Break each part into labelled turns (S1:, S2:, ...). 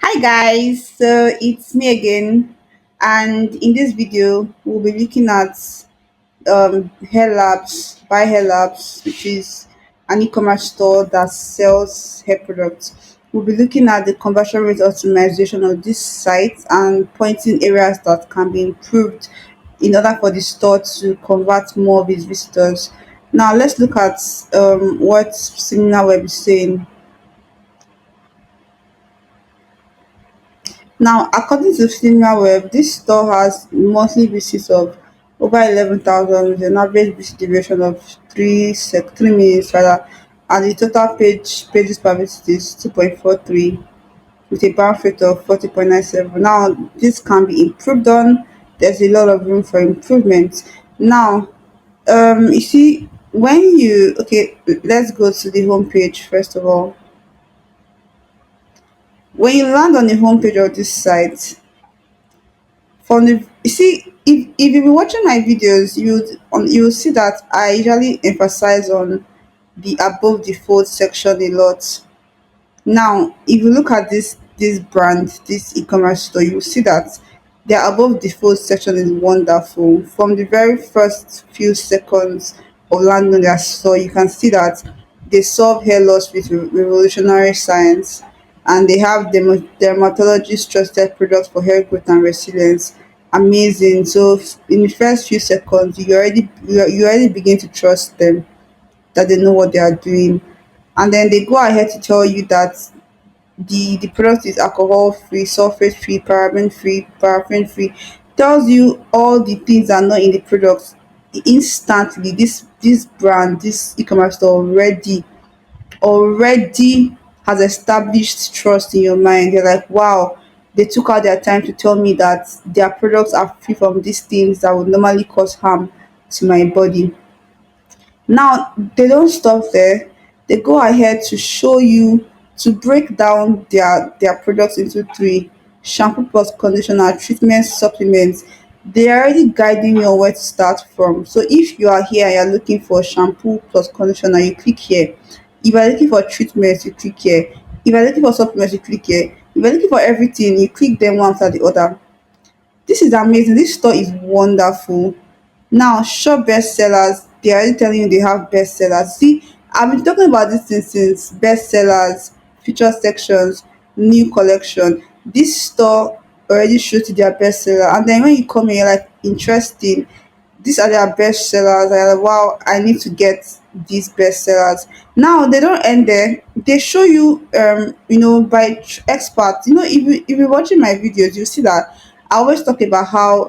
S1: Hi guys, so it's me again, and in this video we'll be looking at Hair Labs, Buy Hair Labs, which is an e-commerce store that sells hair products. We'll be looking at the conversion rate optimization of this site and pointing areas that can be improved in order for the store to convert more of its visitors. Now let's look at what Similar is saying. Now, according to Web, this store has monthly visits of over 11,000 with an average visit duration of 3 minutes rather, and the total pages per visit is 2.43 with a bounce rate of 40.97. Now, this can be improved on. There's a lot of room for improvement. Now, you see, let's go to the homepage first of all. When you land on the homepage of this site, from the you see if you've been watching my videos you'll see that I usually emphasize on the above the fold section a lot. Now if you look at this brand, this e-commerce store, you see that their above the fold section is wonderful. From the very first few seconds of landing on their store, you can see that they solve hair loss with revolutionary science, and they have dermatologist trusted products for hair growth and resilience. Amazing. So in the first few seconds you already begin to trust them, that they know what they are doing. And then they go ahead to tell you that the product is alcohol free, sulfate free, paraben free, paraffin free. Tells you all the things that are not in the product instantly. This brand, this e-commerce store already has established trust in your mind. You're like, wow, they took out their time to tell me that their products are free from these things that would normally cause harm to my body. Now, they don't stop there. They go ahead to show you, to break down their products into three: shampoo plus conditioner, treatment, supplements. They are already guiding you on where to start from. So if you are here and you're looking for shampoo plus conditioner, you click here. If you're looking for treatments, you click here. If you're looking for supplements, you click here. If you're looking for everything, you click them one after the other. This is amazing. This store is wonderful. Now, shop bestsellers, they're already telling you they have bestsellers. See, I've been talking about this thing since: bestsellers, feature sections, new collection. This store already shows you their bestseller. And then when you come in, you're like, interesting. These are their bestsellers. And you're like, wow, I need to get these bestsellers. Now they don't end there. They show you by experts. If you're watching my videos, you see that I always talk about how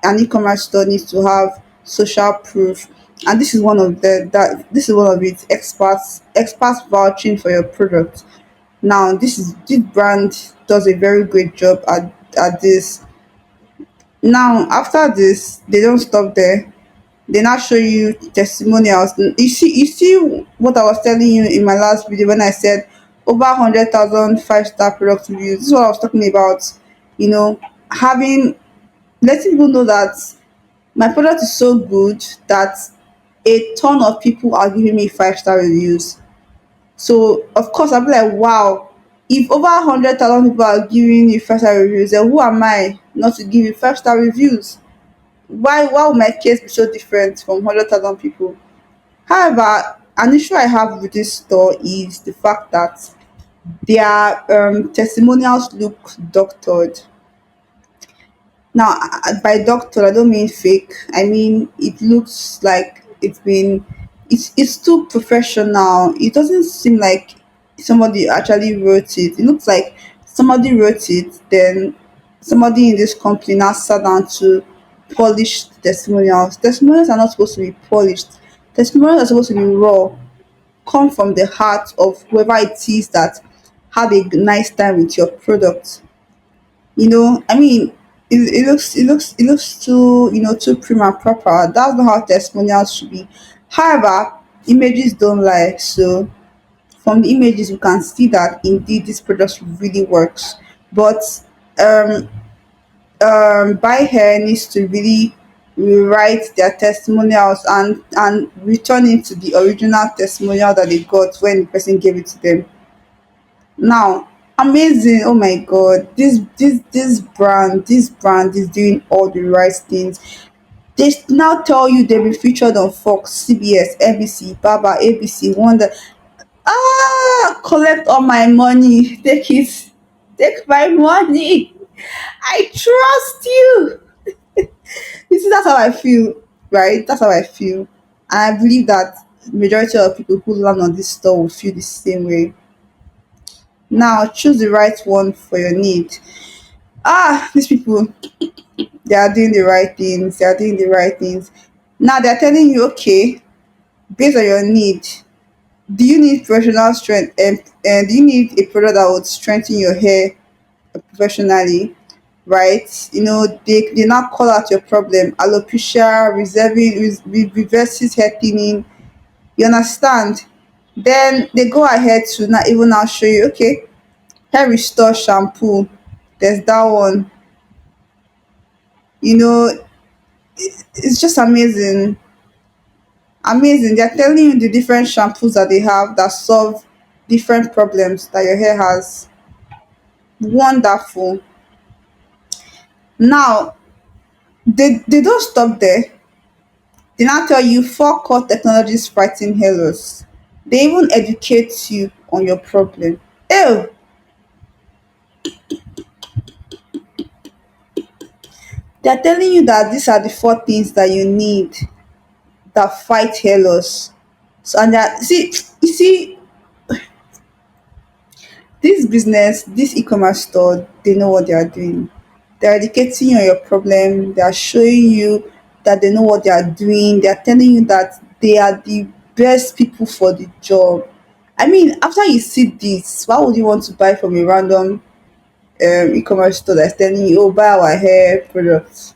S1: an e-commerce store needs to have social proof, and this is one of this is one of it: experts vouching for your product. Now this brand does a very great job at this. Now after this, they don't stop there. They now show you testimonials. You see what I was telling you in my last video when I said over 100,000 five-star product reviews. This is what I was talking about. You know, having letting people know that my product is so good that a ton of people are giving me five-star reviews. So of course I'll be like, wow, if over 100,000 people are giving you five-star reviews, then who am I not to give you five-star reviews? Why would my case be so different from 100,000 people? However, an issue I have with this store is the fact that their testimonials look doctored. Now, by doctor, I don't mean fake. I mean it looks like it's too professional. It doesn't seem like somebody actually wrote it. It looks like somebody wrote it, then somebody in this company now sat down to polish the testimonials. Testimonials are not supposed to be polished. Testimonials are supposed to be raw, come from the heart of whoever it is that had a nice time with your product. I mean, it looks too, too prim and proper. That's not how testimonials should be. However, images don't lie. So from the images, you can see that indeed this product really works. But um buy hair needs to really rewrite their testimonials and return it to the original testimonial that they got when the person gave it to them. Now, Amazing. Oh my god. This brand is doing all the right things. They now tell you they'll be featured on Fox, CBS, NBC, Baba, ABC, Wonder. Ah, collect all my money. Take it. Take my money. I trust you. You see, that's how I feel, right? That's how I feel. And I believe that majority of people who land on this store will feel the same way. Now choose the right one for your need. Ah, these people, they are doing the right things. They are doing the right things. Now they're telling you, okay, based on your need, do you need professional strength and do you need a product that would strengthen your hair professionally? Right? You know, they now call out your problem, alopecia, reverses hair thinning. You understand? Then they go ahead to now even now show you, okay, hair restore shampoo. There's that one. You know, it's just amazing. Amazing. They're telling you the different shampoos that they have that solve different problems that your hair has. Wonderful. Now, they don't stop there. They now tell you four core technologies fighting hair loss. They even educate you on your problem. Oh, they're telling you that these are the four things that you need that fight hair loss. So and that see you see this business, this e-commerce store, they know what they are doing. They're educating you on your problem. They are showing you that they know what they are doing. They are telling you that they are the best people for the job. I mean, after you see this, why would you want to buy from a random e-commerce store that's telling you, "Oh, buy our hair products"?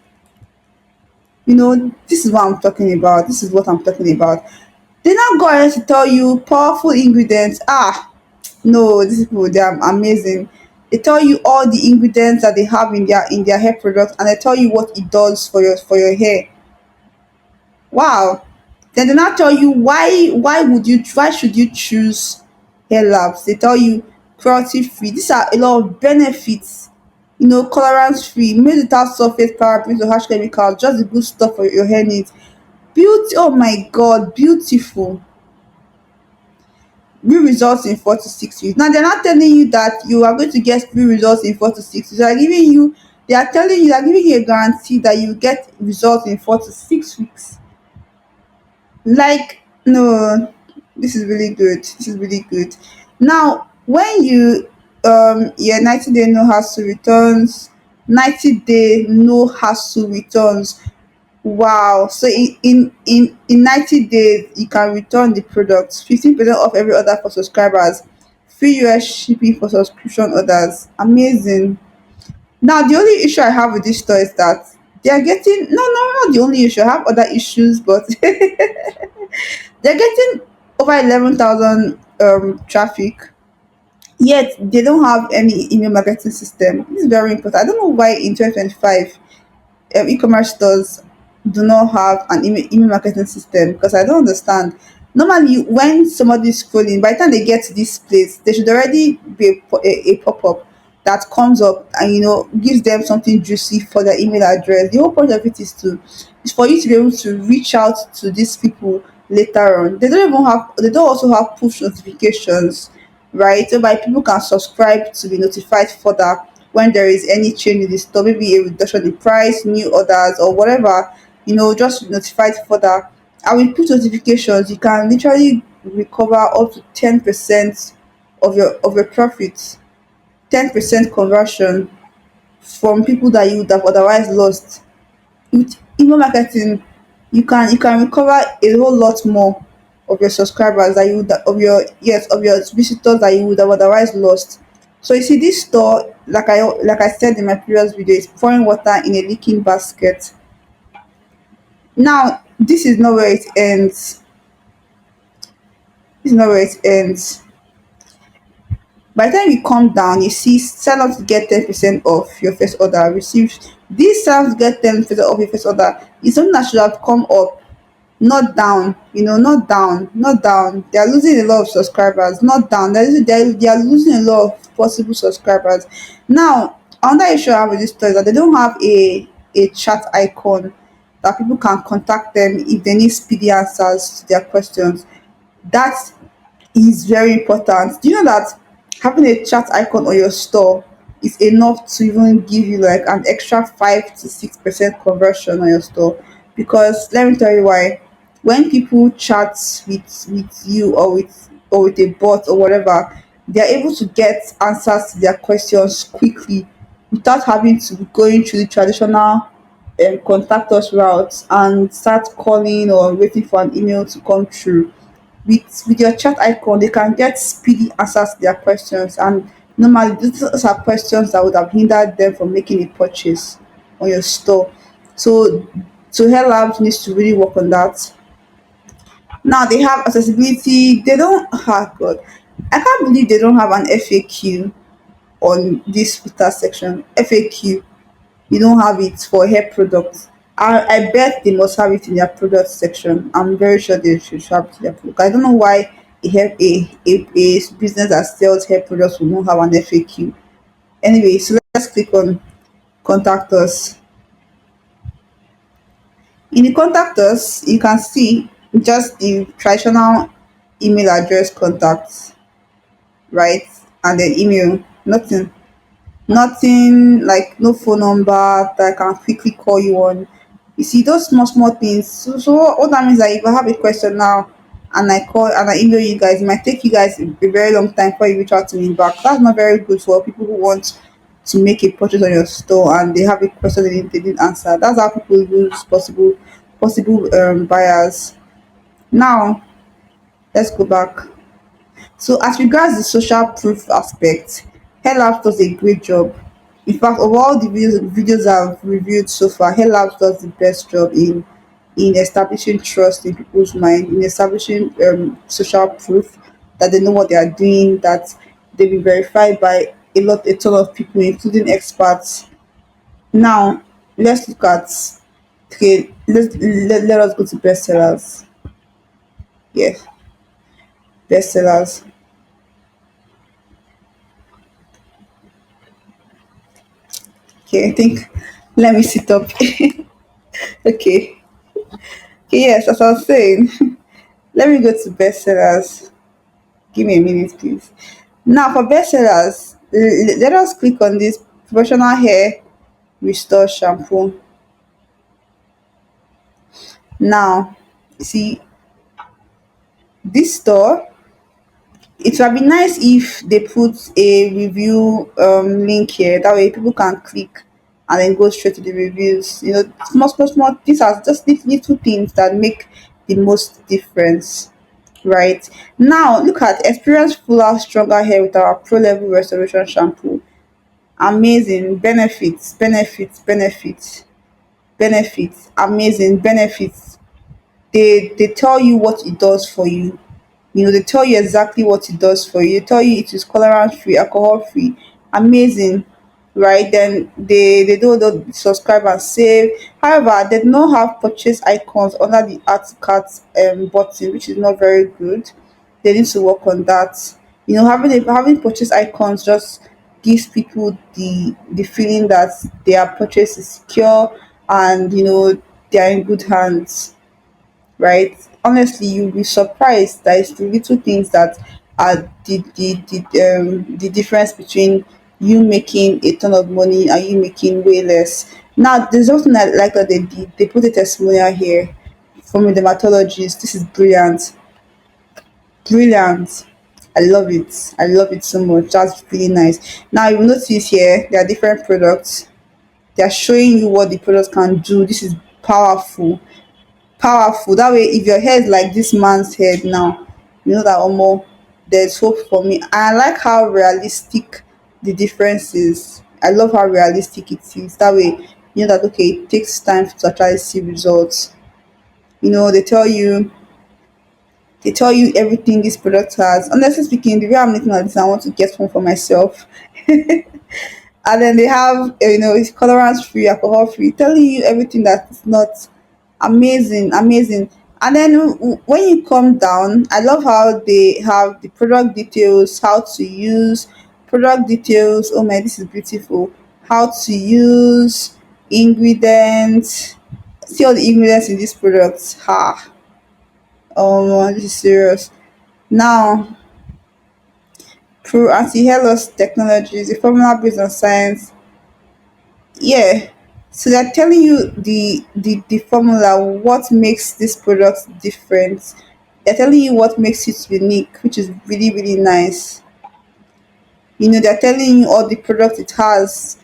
S1: You know, this is what I'm talking about. This is what I'm talking about. They now go ahead to tell you powerful ingredients. Ah, no, these people they are amazing. They tell you all the ingredients that they have in their hair products, and they tell you what it does for your hair. Wow. Then they now tell you why should you choose hair labs? They tell you cruelty free. These are a lot of benefits. You know, colorants free, made without sulfate, parabens, or harsh chemicals, just the good stuff for your hair needs. Beauty, oh my god, beautiful. Real results in 4 to 6 weeks. Now they're not telling you that you are going to get real results in 4 to 6 weeks. They are giving you, they are telling you, they are giving you a guarantee that you get results in 4 to 6 weeks. Like, no, this is really good. This is really good. Now, when you yeah, 90-day no hassle returns, 90-day no hassle returns. Wow. So in 90 days you can return the products, 15% off every order for subscribers, free US shipping for subscription orders. Amazing. Now the only issue I have with this store is that they are getting not the only issue. I have other issues, but they're getting over 11,000 traffic. Yet they don't have any email marketing system. This is very important. I don't know why in 2025 e-commerce stores do not have an email marketing system because I don't understand. Normally, when somebody is scrolling, by the time they get to this place, there should already be a pop-up that comes up and gives them something juicy for their email address. The whole point of it is for you to be able to reach out to these people later on. They don't also have push notifications, right? So by people can subscribe to be notified further when there is any change in the store, maybe a reduction in price, new orders, or whatever, just notified further. And with push notifications, you can literally recover up to 10% of your profits, 10% conversion from people that you would have otherwise lost. With email marketing, you can recover a whole lot more of your subscribers that you would of your visitors that you would have otherwise lost. So you see this store, like I said in my previous video, is pouring water in a leaking basket. Now this is not where it ends. This is not where it ends. By the time you come down, you see sign up to get 10% off your first order. Receive this sign up to get 10% off your first order is something that should have come up, not down. Not down, not down. They are losing a lot of subscribers. Not down. They are losing a lot of possible subscribers. Now, another issue I have with this store is that they don't have a chat icon that people can contact them if they need speedy answers to their questions. That is very important. Do you know that having a chat icon on your store is enough to even give you like an extra 5 to 6% conversion on your store? Because let me tell you why. When people chat with you or with a bot or whatever, they are able to get answers to their questions quickly without having to be going through the traditional contact us route and start calling or waiting for an email to come through. With your chat icon, they can get speedy answers to their questions, and normally these are questions that would have hindered them from making a purchase on your store. So Hair Labs needs to really work on that. Now they have accessibility. They don't have God. I can't believe they don't have an FAQ on this footer section. FAQ, you don't have it for hair products. I bet they must have it in their product section. I'm very sure they should have it in their product. I don't know why a business that sells hair products will not have an FAQ. Anyway, so let's click on contact us. In the contact us, you can see just the traditional email address contacts, right? And then email, nothing. Nothing like no phone number that I can quickly call you on. You see those small small things. So what that means that if I have a question now and I call and I email you guys, it might take you guys a very long time before you reach out to me back. That's not very good for people who want to make a purchase on your store and they have a question they didn't answer. That's how people lose possible buyers. Now let's go back. So as regards the social proof aspect, Hellabs does a great job. In fact, of all the videos I've reviewed so far, Hellabs does the best job in establishing trust in people's mind, in establishing social proof that they know what they are doing, that they've been verified by a ton of people, including experts. Now, let's look at okay, let us go to bestsellers. Yes, bestsellers. Okay, I think let me sit up. Okay. Okay, yes, as I was saying, let me go to bestsellers. Give me a minute, please. Now, for bestsellers, let us click on this professional hair restore shampoo. Now, see, this store, it would be nice if they put a review link here. That way, people can click and then go straight to the reviews. You know, small. These are just little things that make the most difference. Right now, look at experience fuller, stronger hair with our pro level restoration shampoo. Amazing benefits, amazing benefits. They tell you what it does for you. You know, they tell you exactly what it does for you. They tell you it is colorant free, alcohol free. Amazing, right? Then they do subscribe and save. However, they do not have purchase icons under the add to cart button, which is not very good. They need to work on that. You know, having purchase icons just gives people the feeling that their purchase is secure and you know they are in good hands, right? Honestly, you'll be surprised that it's the little things that are the difference between you making a ton of money and you making way less. Now, there's something I like that they did. They put a testimonial here from a dermatologist. This is brilliant, brilliant. I love it. I love it so much. That's really nice. Now, you notice here there are different products. They are showing you what the products can do. This is powerful. That way, if your hair is like this man's head now, you know that almost there's hope for me. And I like how realistic the difference is. I love how realistic it is. That way, you know that okay, it takes time to actually see results. You know, they tell you everything this product has. Honestly speaking, the way I'm looking at this, I want to get one for myself. And then they have you know it's colorants free, alcohol free, telling you everything that is not amazing. And then when you come down, I love how they have the product details, how to use, product details. Oh my, this is beautiful. How to use ingredients. See all the ingredients in this product. Ha. This is serious. Now, pro anti-hair loss technologies, a formula based on science. Yeah. So they're telling you the formula, what makes this product different. They're telling you what makes it unique, which is really, really nice. They're telling you all the products it has.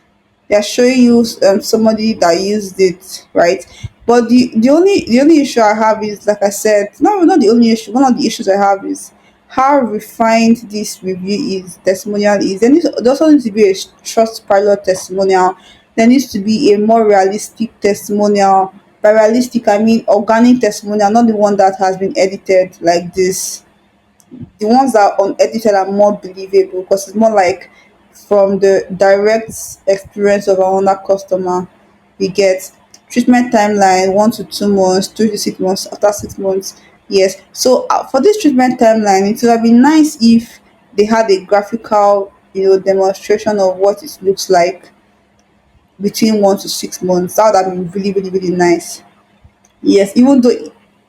S1: They're showing you somebody that used it, right? But the only issue I have is, like I said, no, not the only issue. One of the issues I have is how refined this review is, testimonial is. There also needs to be a trust pilot testimonial. There needs to be a more realistic testimonial. By realistic, I mean organic testimonial, not the one that has been edited like this. The ones that are unedited are more believable because it's more like from the direct experience of another customer. We get treatment timeline 1 to 2 months, 3 to 6 months, after 6 months. Yes. So for this treatment timeline, it would have been nice if they had a graphical, demonstration of what it looks like between 1 to 6 months. That would have been really, really, really nice. Yes, even though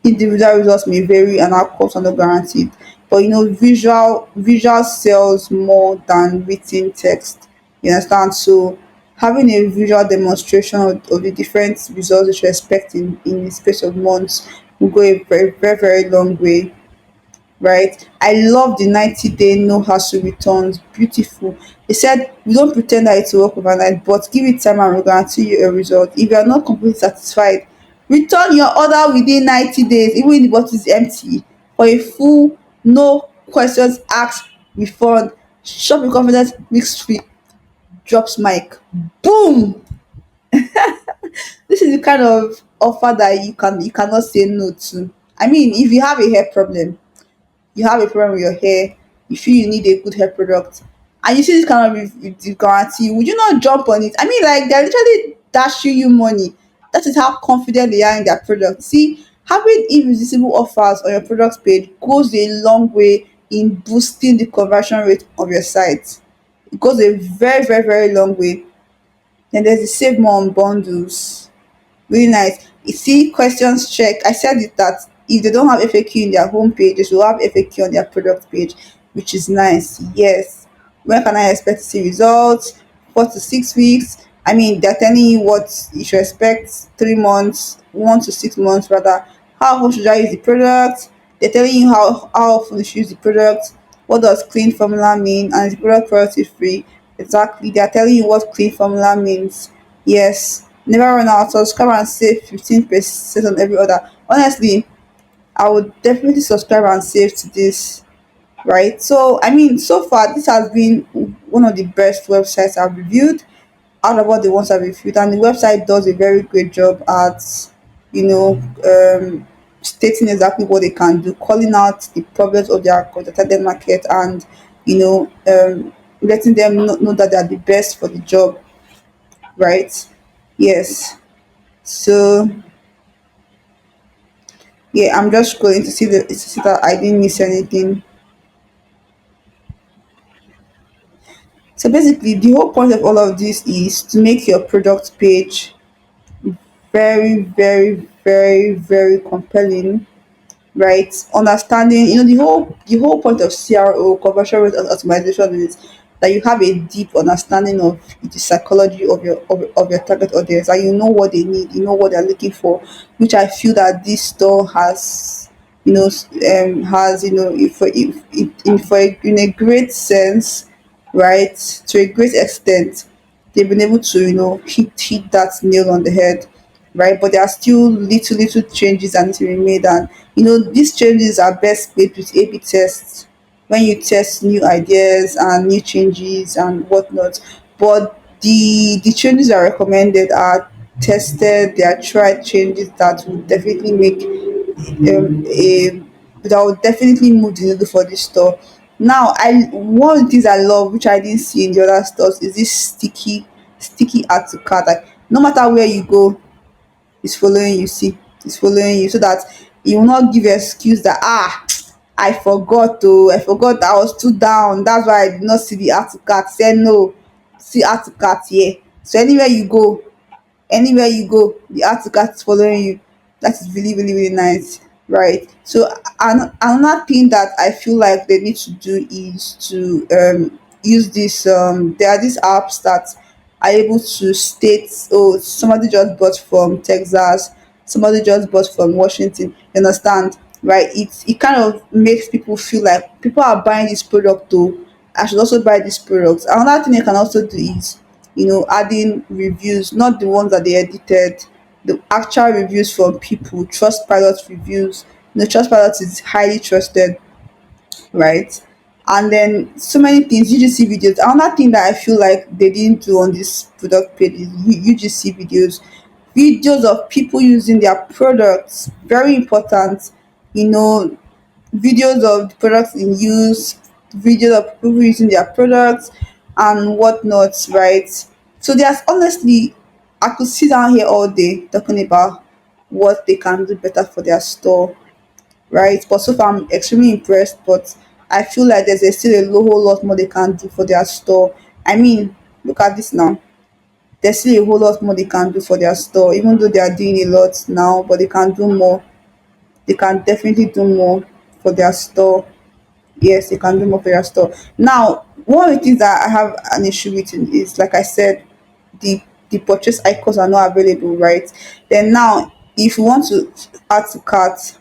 S1: individual results may vary and outcomes are not guaranteed, but visual sells more than written text. You understand? So having a visual demonstration of the different results that you expect in the space of months will go a very, very, very long way, right? I love the 90-day no hassle returns. Beautiful. They said we don't pretend that it will work overnight, but give it time and we'll guarantee you a result. If you are not completely satisfied, return your order within 90 days, even if the bottle is empty, for a full, no questions asked refund. Shop with confidence, mix free, drops mic. Boom! This is the kind of offer that you cannot say no to. I mean, if you have a hair problem, you have a problem with your hair, you feel you need a good hair product, and you see this kind of with the guarantee, would you not jump on it? I mean, like, they're literally dashing you money. That is how confident they are in their product. See, having irresistible offers on your product page goes a long way in boosting the conversion rate of your site. It goes a very, very, very long way. Then there's the save more on bundles. Really nice. You see, questions check. I said it that if they don't have FAQ in their homepage, they should have FAQ on their product page, which is nice. Yes. When can I expect to see results? 4 to 6 weeks. I mean, they're telling you what you should expect. 3 months, 1 to 6 months rather. How often should I use the product? They're telling you how often you should use the product. What does clean formula mean? And is the product cruelty free? Exactly. They are telling you what clean formula means. Yes. Never run out. Subscribe and save 15% on every order. Honestly, I would definitely subscribe and save to this. Right. So I mean, so far this has been one of the best websites I've reviewed out of all the ones I've reviewed, and the website does a very great job at, you know, stating exactly what they can do, calling out the problems of the target market, and letting them know that they are the best for the job. Right. Yes. So yeah, I'm just going to see that I didn't miss anything. So basically, the whole point of all of this is to make your product page very, very, very, very compelling, right? Understanding, the whole point of CRO, conversion rate optimization, is that you have a deep understanding of the psychology of your target audience, and you know what they need, you know what they're looking for, which I feel that this store has, has, if for if in for a, in a great sense, right, to a great extent, they've been able to, hit that nail on the head, right? But there are still little changes that need to be made, and these changes are best made with A/B tests, when you test new ideas and new changes and whatnot. But the changes that are recommended are tested, they are tried changes that will definitely make a that will definitely move the needle for this store. Now, I one of the things I love, which I didn't see in the other stores, is this sticky add to cart. Like, no matter where you go, it's following you. See, it's following you, so that you will not give excuse that, I forgot I was too down. That's why I did not see the add to cart. Said no, see add to cart here. So anywhere you go, the article is following you. That is really, really, really nice, right? So another thing that I feel like they need to do is to use this. There are these apps that are able to state, oh, somebody just bought from Texas, somebody just bought from Washington. You understand, right? It kind of makes people feel like people are buying this product too. I should also buy this product. Another thing they can also do is, adding reviews, not the ones that they edited, the actual reviews from people, trust pilot reviews. Trust pilot is highly trusted, right? And then so many things, UGC videos. Another thing that I feel like they didn't do on this product page is UGC videos. Videos of people using their products, very important. You know, videos of the products in use, videos of people using their products and whatnot, right? So there's honestly, I could sit down here all day talking about what they can do better for their store, right? But so far, I'm extremely impressed. But I feel like there's still whole lot more they can do for their store. I mean, look at this now. There's still a whole lot more they can do for their store, even though they are doing a lot now, but they can do more. They can definitely do more for their store. Yes, you can do more for your store. Now, one of the things that I have an issue with is, like I said, the purchase icons are not available, right? Then now, if you want to add to cart,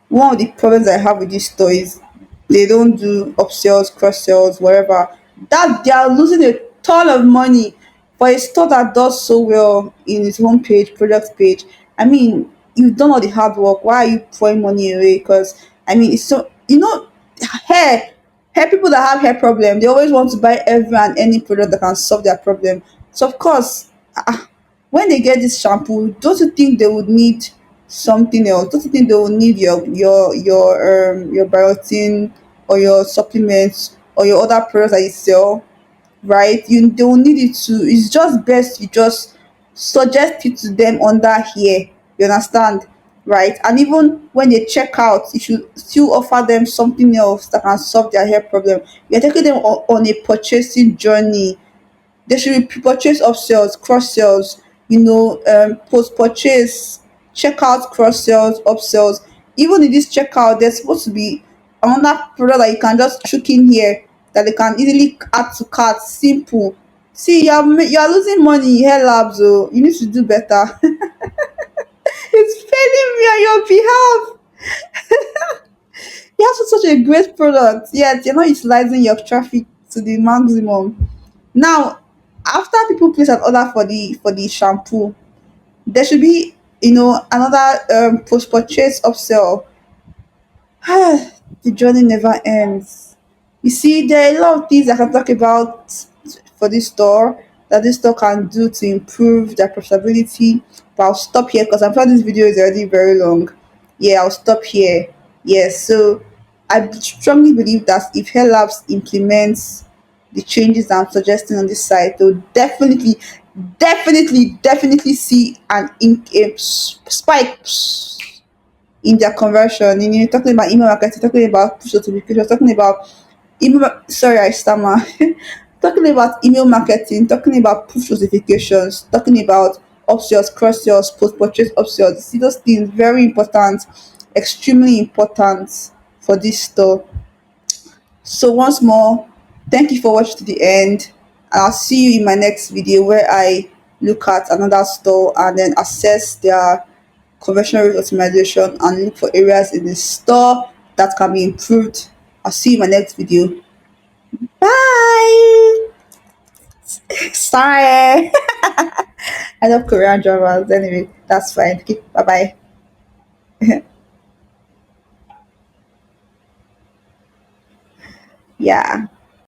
S1: one of the problems I have with this store is they don't do upsells, cross sells, whatever. That they are losing a ton of money for a store that does so well in its homepage, product page. I mean, you've done all the hard work. Why are you throwing money away? Because I mean, it's so hair, hair people that have hair problem, they always want to buy every and any product that can solve their problem. So of course, when they get this shampoo, don't you think they would need something else? Don't you think they will need your biotin or your supplements or your other products that you sell, right? They will need it too. It's just best you just suggest it to them under here. You understand? Right? And even when they check out, you should still offer them something else that can solve their hair problem. You're taking them on a purchasing journey. There should be pre-purchase upsells, cross sells, post-purchase, checkout, cross sells, upsells. Even in this checkout, there's supposed to be another product that you can just chook in here that they can easily add to cart. Simple. See, you're losing money, hair labs. Oh, you need to do better. It's failing me on your behalf. You have such a great product, yet you're not utilizing your traffic to the maximum. Now, after people place an order for the shampoo, there should be another post purchase upsell. The journey never ends. You see, there are a lot of things I can talk about for this store that this store can do to improve their profitability. But I'll stop here because I'm sure this video is already very long. Yeah, I'll stop here. Yes, so I strongly believe that if Hair Labs implements the changes I'm suggesting on this site, they'll definitely see a spike in their conversion. You're talking about email marketing, talking about push notifications, talking about email. Sorry, I stammer. Talking about email marketing, talking about push notifications, talking about upsells, cross sales, post purchase upsells. See those things very important, extremely important for this store. So once more, thank you for watching to the end. And I'll see you in my next video where I look at another store and then assess their conversion rate optimization and look for areas in the store that can be improved. I'll see you in my next video. Bye. Sorry. I love Korean dramas. Anyway, that's fine. Bye bye. Yeah.